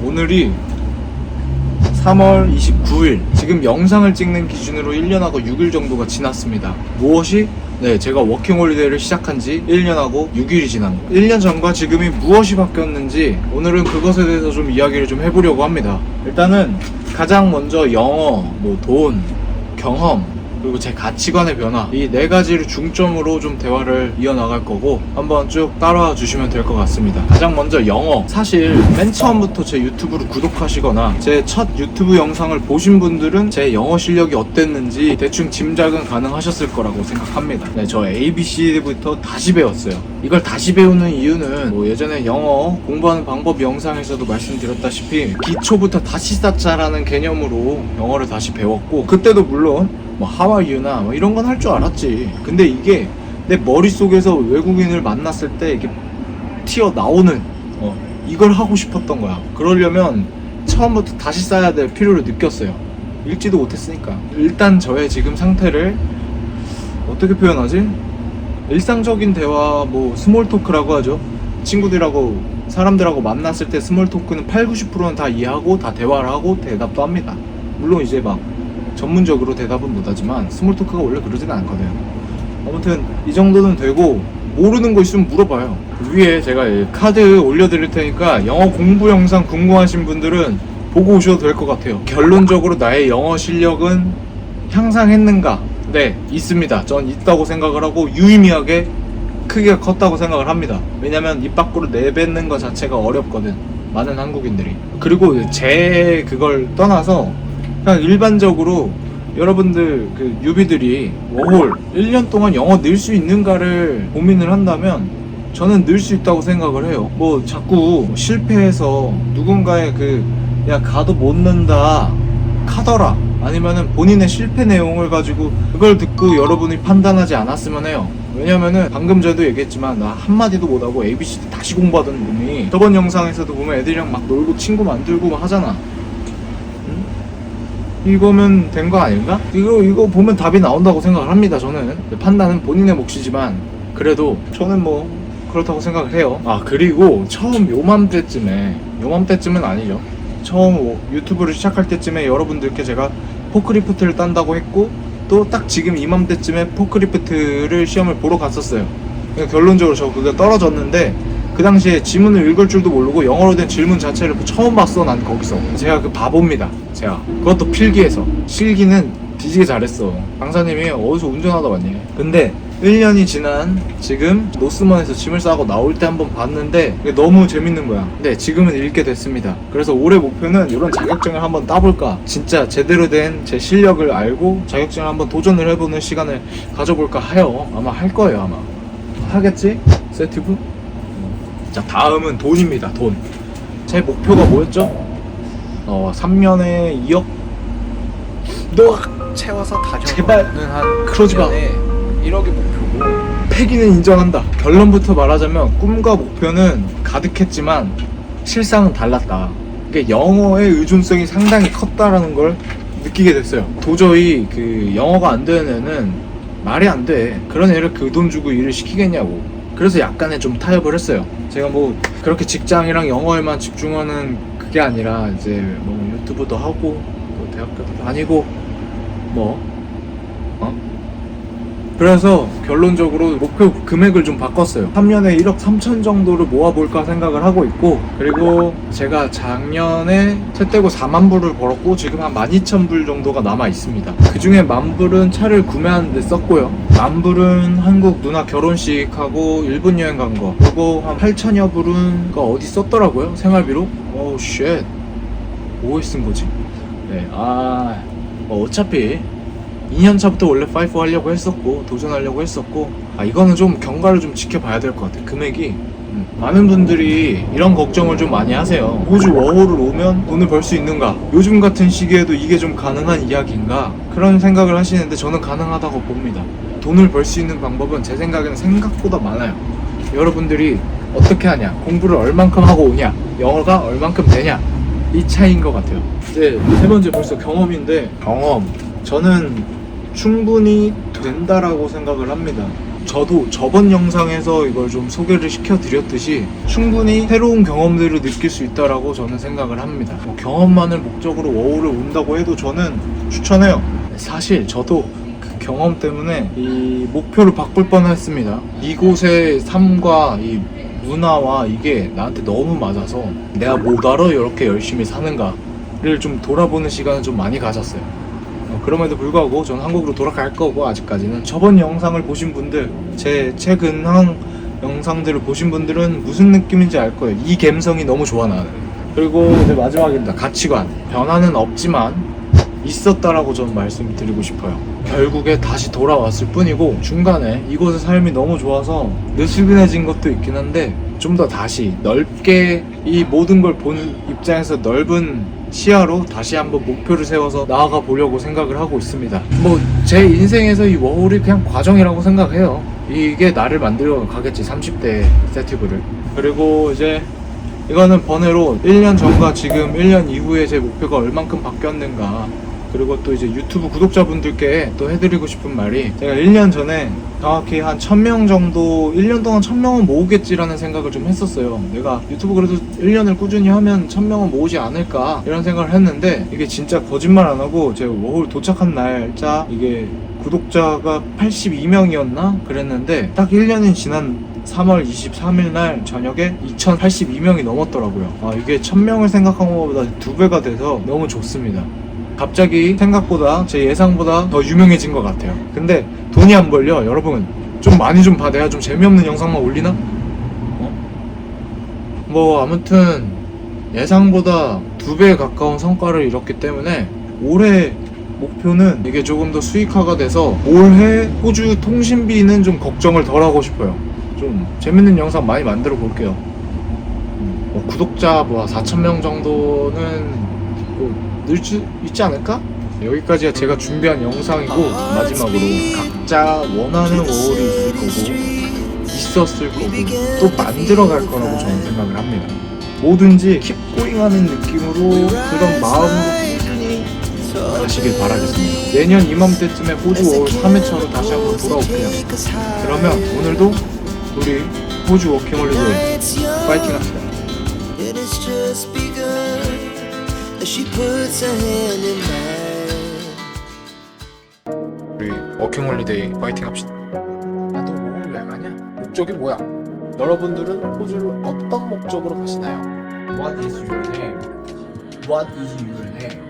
오늘이 3월 29일, 지금 영상을 찍는 기준으로 1년하고 6일 정도가 지났습니다. 무엇이? 네, 제가 워킹홀리데이를 시작한 지 1년하고 6일이 지난 거. 1년 전과 지금이 무엇이 바뀌었는지 오늘은 그것에 대해서 좀 이야기를 좀 해보려고 합니다. 일단은 가장 먼저 영어, 돈, 경험, 그리고 제 가치관의 변화, 이 네 가지를 중점으로 좀 대화를 이어나갈 거고 한번 쭉 따라와 주시면 될 것 같습니다. 가장 먼저 영어. 사실 맨 처음부터 제 유튜브를 구독하시거나 제 첫 유튜브 영상을 보신 분들은 제 영어 실력이 어땠는지 대충 짐작은 가능하셨을 거라고 생각합니다. 네, 저 ABC부터 다시 배웠어요. 이걸 다시 배우는 이유는 예전에 영어 공부하는 방법 영상에서도 말씀드렸다시피 기초부터 다시 쌓자라는 개념으로 영어를 다시 배웠고, 그때도 물론 하와이유나 이런 건 할 줄 알았지. 근데 이게 내 머릿속에서 외국인을 만났을 때 이게 튀어나오는 이걸 하고 싶었던 거야. 그러려면 처음부터 다시 쌓아야 될 필요를 느꼈어요. 읽지도 못했으니까. 일단 저의 지금 상태를 어떻게 표현하지? 일상적인 대화, 스몰 토크라고 하죠. 친구들하고 사람들하고 만났을 때 스몰 토크는 80-90%는 다 이해하고 다 대화를 하고 대답도 합니다. 물론 이제 전문적으로 대답은 못하지만 스몰 토크가 원래 그러지는 않거든. 아무튼 이 정도는 되고, 모르는 거 있으면 물어봐요. 위에 제가 카드 올려드릴 테니까 영어 공부 영상 궁금하신 분들은 보고 오셔도 될 것 같아요. 결론적으로 나의 영어 실력은 향상했는가? 네, 있습니다. 전 있다고 생각을 하고 유의미하게 크게 컸다고 생각을 합니다. 왜냐면 입 밖으로 내뱉는 것 자체가 어렵거든, 많은 한국인들이. 그리고 그걸 떠나서 그냥 일반적으로 여러분들 유비들이 워홀 1년 동안 영어 늘 수 있는가를 고민을 한다면 저는 늘 수 있다고 생각을 해요. 자꾸 실패해서 누군가의 야 가도 못 는다 카더라, 아니면은 본인의 실패 내용을 가지고 그걸 듣고 여러분이 판단하지 않았으면 해요. 왜냐면은 방금 전에도 얘기했지만 나 한마디도 못하고 ABCD 다시 공부하던 놈이 저번 영상에서도 보면 애들이랑 놀고 친구 만들고 하잖아. 이거면 된 거 아닌가? 이거 보면 답이 나온다고 생각을 합니다. 저는 판단은 본인의 몫이지만 그래도 저는 그렇다고 생각을 해요. 그리고 처음 요맘때쯤은 아니죠. 처음 유튜브를 시작할 때쯤에 여러분들께 제가 포크리프트를 딴다고 했고, 또 딱 지금 이맘때쯤에 포크리프트를 시험을 보러 갔었어요. 결론적으로 저 그게 떨어졌는데, 그 당시에 지문을 읽을 줄도 모르고 영어로 된 질문 자체를 처음 봤어. 난 거기서 제가 바보입니다. 그것도 필기해서. 실기는 뒤지게 잘했어. 강사님이 어디서 운전하다 왔니? 근데 1년이 지난 지금 노스먼에서 짐을 싸고 나올 때 한번 봤는데 이게 너무 재밌는 거야. 근데 지금은 읽게 됐습니다. 그래서 올해 목표는 이런 자격증을 한번 따볼까, 진짜 제대로 된 제 실력을 알고 자격증을 한번 도전을 해보는 시간을 가져볼까 해요. 아마 할 거예요. 아마 하겠지? 세티브? 자, 다음은 돈입니다. 돈. 제 목표가 뭐였죠? 3년에 2억? 너 채워서 다 제발 한 그러지 마. 1억이 목표고. 패기는 인정한다. 결론부터 말하자면 꿈과 목표는 가득했지만 실상은 달랐다. 그러니까 영어의 의존성이 상당히 컸다라는 걸 느끼게 됐어요. 도저히 영어가 안 되는 애는 말이 안 돼. 그런 애를 그 돈 주고 일을 시키겠냐고. 그래서 약간의 좀 타협을 했어요. 제가 그렇게 직장이랑 영어에만 집중하는 그게 아니라 이제 유튜브도 하고 또 대학교도 다니고 그래서 결론적으로 목표 금액을 좀 바꿨어요. 3년에 1억 3천 정도를 모아볼까 생각을 하고 있고, 그리고 제가 작년에 채떼고 4만 불을 벌었고 지금 한 12,000불 정도가 남아 있습니다. 그 중에 10,000불은 차를 구매하는 데 썼고요. 10,000불은 한국 누나 결혼식하고 일본 여행 간 거, 그리고 한 8,000여 불은 어디 썼더라고요. 생활비로. 오우 쉣, 뭐에 쓴 거지? 네, 어차피 2년차부터 원래 파이프 하려고 했었고 도전하려고 했었고, 이거는 좀 경과를 좀 지켜봐야 될 것 같아. 금액이 많은 분들이 이런 걱정을 좀 많이 하세요. 호주 워홀을 오면 돈을 벌 수 있는가, 요즘 같은 시기에도 이게 좀 가능한 이야기인가, 그런 생각을 하시는데 저는 가능하다고 봅니다. 돈을 벌 수 있는 방법은 제 생각에는 생각보다 많아요. 여러분들이 어떻게 하냐, 공부를 얼만큼 하고 오냐, 영어가 얼만큼 되냐, 이 차이인 것 같아요. 이제 세 번째 벌써 경험인데, 저는 충분히 된다라고 생각을 합니다. 저도 저번 영상에서 이걸 좀 소개를 시켜드렸듯이 충분히 새로운 경험들을 느낄 수 있다라고 저는 생각을 합니다. 뭐 경험만을 목적으로 워홀을 온다고 해도 저는 추천해요. 사실 저도 그 경험 때문에 이 목표를 바꿀 뻔했습니다. 이곳의 삶과 이 문화와 이게 나한테 너무 맞아서 내가 뭐하러 이렇게 열심히 사는가를 좀 돌아보는 시간을 좀 많이 가졌어요. 그럼에도 불구하고 저는 한국으로 돌아갈 거고, 아직까지는. 저번 영상을 보신 분들, 제 최근 영상들을 보신 분들은 무슨 느낌인지 알 거예요. 이 감성이 너무 좋아 나는. 그리고 이제 마지막입니다. 가치관. 변화는 없지만 있었다라고 저는 말씀드리고 싶어요. 결국에 다시 돌아왔을 뿐이고, 중간에 이곳의 삶이 너무 좋아서 느슨해진 것도 있긴 한데 좀 더 다시 넓게 이 모든 걸 본 입장에서 넓은 시야로 다시 한번 목표를 세워서 나아가 보려고 생각을 하고 있습니다. 뭐 제 인생에서 이 워홀이 그냥 과정이라고 생각해요. 이게 나를 만들어 가겠지, 30대 세티브를. 그리고 이제 이거는 번외로 1년 전과 지금 1년 이후에 제 목표가 얼만큼 바뀌었는가, 그리고 또 이제 유튜브 구독자분들께 또 해드리고 싶은 말이, 제가 1년 전에 정확히 한 1000명 정도, 1년 동안 1000명은 모으겠지라는 생각을 좀 했었어요. 내가 유튜브 그래도 1년을 꾸준히 하면 1000명은 모으지 않을까 이런 생각을 했는데, 이게 진짜 거짓말 안 하고 제가 워홀 도착한 날짜 이게 구독자가 82명이었나 그랬는데, 딱 1년이 지난 3월 23일 날 저녁에 2082명이 넘었더라고요. 이게 1000명을 생각한 것보다 2배가 돼서 너무 좋습니다. 갑자기 생각보다, 제 예상보다 더 유명해진 것 같아요. 근데 돈이 안 벌려. 여러분 좀 많이 좀 봐. 내가 좀 재미없는 영상만 올리나? 뭐 아무튼 예상보다 2배에 가까운 성과를 이뤘기 때문에 올해 목표는 이게 조금 더 수익화가 돼서 올해 호주 통신비는 좀 걱정을 덜 하고 싶어요. 좀 재밌는 영상 많이 만들어 볼게요. 구독자 뭐 4,000명 정도는 늘 수 있지 않을까? 여기까지가 제가 준비한 영상이고, 마지막으로 각자 원하는 워홀이 있을 거고, 있었을 거고, 또 만들어 갈 거라고 저는 생각을 합니다. 뭐든지 킵고잉 하는 느낌으로, 그런 마음으로 꾸준히 가시길 바라겠습니다. 내년 이맘때쯤에 호주 워홀 3회차로 다시 한번 돌아올게요. 그러면 오늘도 우리 호주 워킹홀리데이 파이팅 합시다. She puts her hand in mine. 우리 워킹홀리데이 파이팅 합시다. 나도 워홀 왜 가냐? 목적이 뭐야? 여러분들은 호주를 어떤 목적으로 가시나요? What is your name? What is your name?